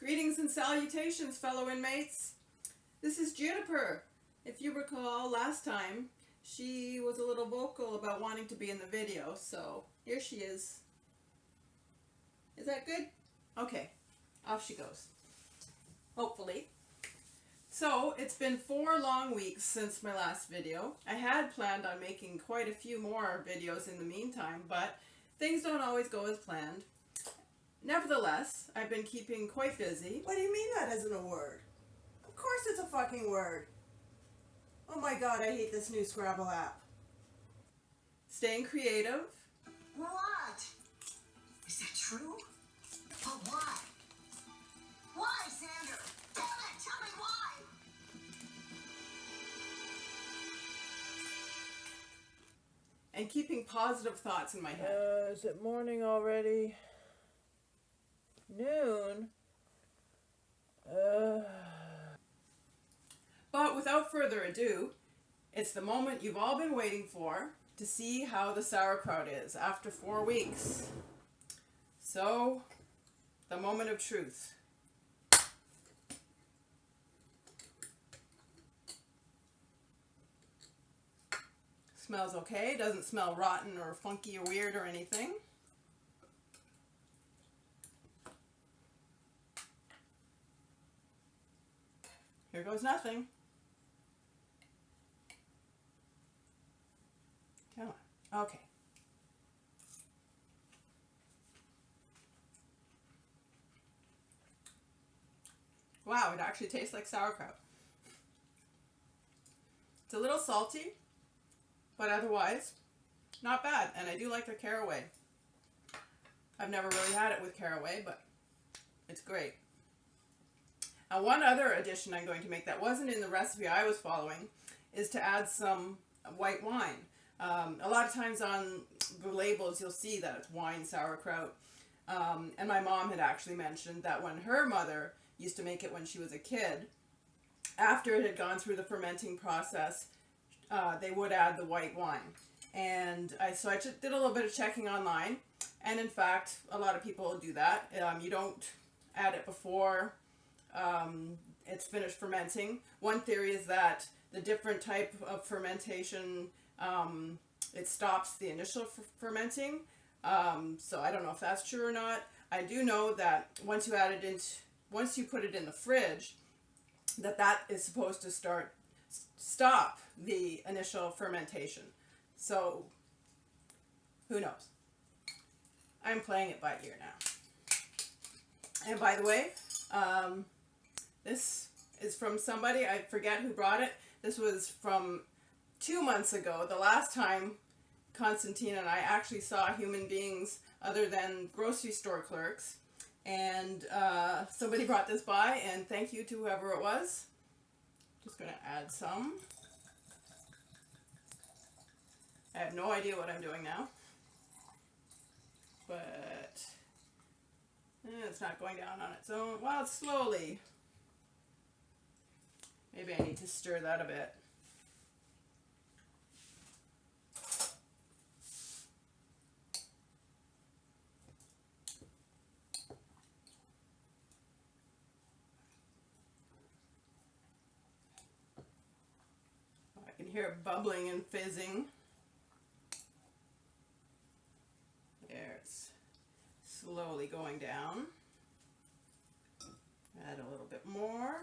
Greetings and salutations, fellow inmates. This is Juniper. If you recall, last time she was a little vocal about wanting to be in the video, so here she is. Is that good? Okay, off she goes. Hopefully. So, it's been 4 long weeks since my last video. I had planned on making quite a few more videos in the meantime, but things don't always go as planned. Nevertheless, I've been keeping quite busy. What do you mean that isn't a word? Of course it's a fucking word. Oh my god, I hate this new Scrabble app. Staying creative. What? Is that true? But why? Why, Xander? Damn it, tell me why! And keeping positive thoughts in my head. Is it morning already? Noon? But without further ado, it's the moment you've all been waiting for to see how the sauerkraut is after 4 weeks. So, the moment of truth. Smells okay, doesn't smell rotten or funky or weird or anything. Here goes nothing. Come on. Okay. Wow, it actually tastes like sauerkraut. It's a little salty, but otherwise, not bad. And I do like the caraway. I've never really had it with caraway, but it's great. Now, one other addition I'm going to make that wasn't in the recipe I was following is to add some white wine. A lot of times on the labels you'll see that it's wine sauerkraut. And my mom had actually mentioned that when her mother used to make it when she was a kid, after it had gone through the fermenting process, they would add the white wine. And so I did a little bit of checking online, and in fact, a lot of people do that. You don't add it before it's finished fermenting. One theory is that the different type of fermentation, it stops the initial fermenting. So I don't know if that's true or not. I do know that once you put it in the fridge, that is supposed to stop the initial fermentation. So who knows? I'm playing it by ear now. And by the way, this is from somebody, I forget who brought it. This was from 2 months ago, the last time Constantine and I actually saw human beings other than grocery store clerks. And somebody brought this by, and thank you to whoever it was. Just going to add some. I have no idea what I'm doing now. But it's not going down on its own. Well, slowly. Maybe I need to stir that a bit. I can hear it bubbling and fizzing. There, it's slowly going down. Add a little bit more.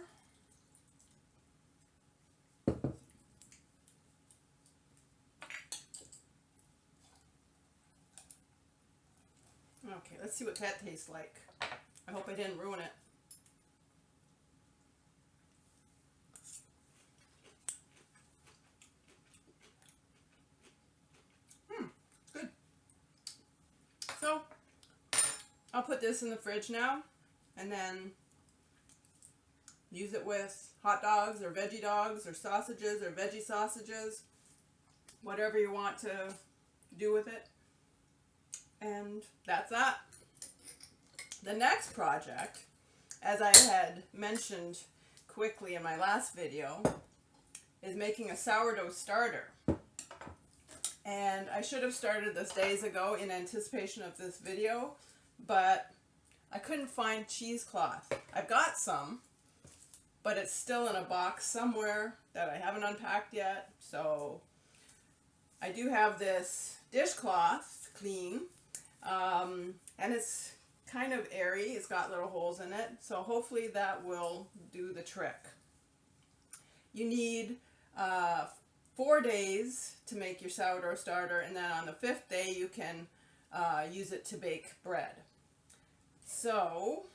Okay, let's see what that tastes like. I hope I didn't ruin it. Good. So, I'll put this in the fridge now, and then use it with hot dogs or veggie dogs or sausages or veggie sausages, whatever you want to do with it. And that's that. The next project, as I had mentioned quickly in my last video, is making a sourdough starter. And I should have started this days ago in anticipation of this video, but I couldn't find cheesecloth. I've got some, but it's still in a box somewhere that I haven't unpacked yet. So I do have this dishcloth clean, and it's kind of airy. It's got little holes in it, so hopefully that will do the trick. You need 4 days to make your sourdough starter, and then on the 5th day you can use it to bake bread. So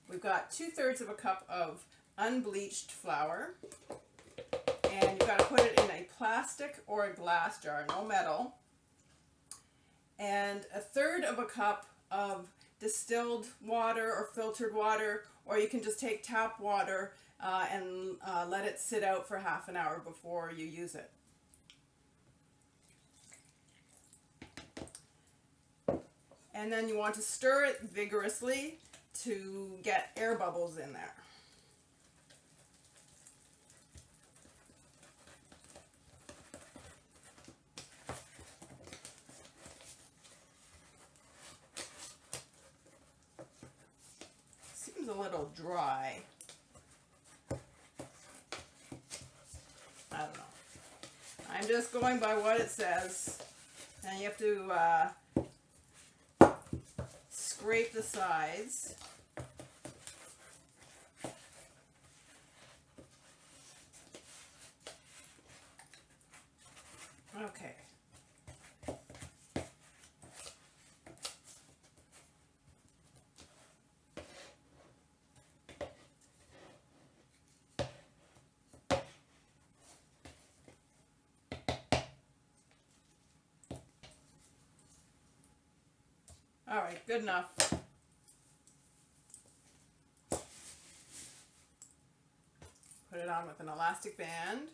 we've got 2/3 of a cup of unbleached flour, and you've got to put it in a plastic or a glass jar, no metal, and 1/3 of a cup of distilled water or filtered water, or you can just take tap water and let it sit out for half an hour before you use it. And then you want to stir it vigorously to get air bubbles in there. Seems a little dry. I don't know. I'm just going by what it says. And you have to scrape the sides. Okay. All right, good enough. Put it on with an elastic band.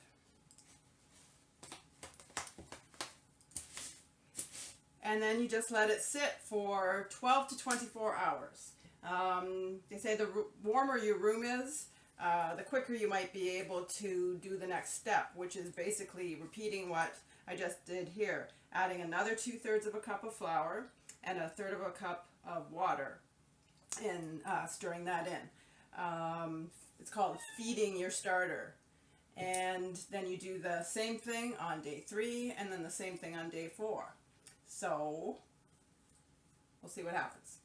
And then you just let it sit for 12 to 24 hours. They say the warmer your room is, the quicker you might be able to do the next step, which is basically repeating what I just did here. Adding another 2/3 of a cup of flour and 1/3 of a cup of water, and stirring that in. It's called feeding your starter. And then you do the same thing on day 3, and then the same thing on day 4. So we'll see what happens.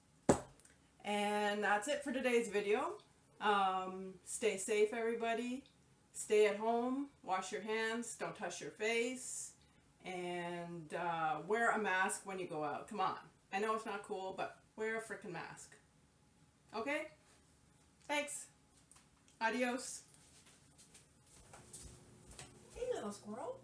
And that's it for today's video. Stay safe, everybody. Stay at home. Wash your hands. Don't touch your face. And wear a mask when you go out. Come on. I know it's not cool, but wear a frickin' mask. Okay? Thanks. Adios. Hey, little squirrel.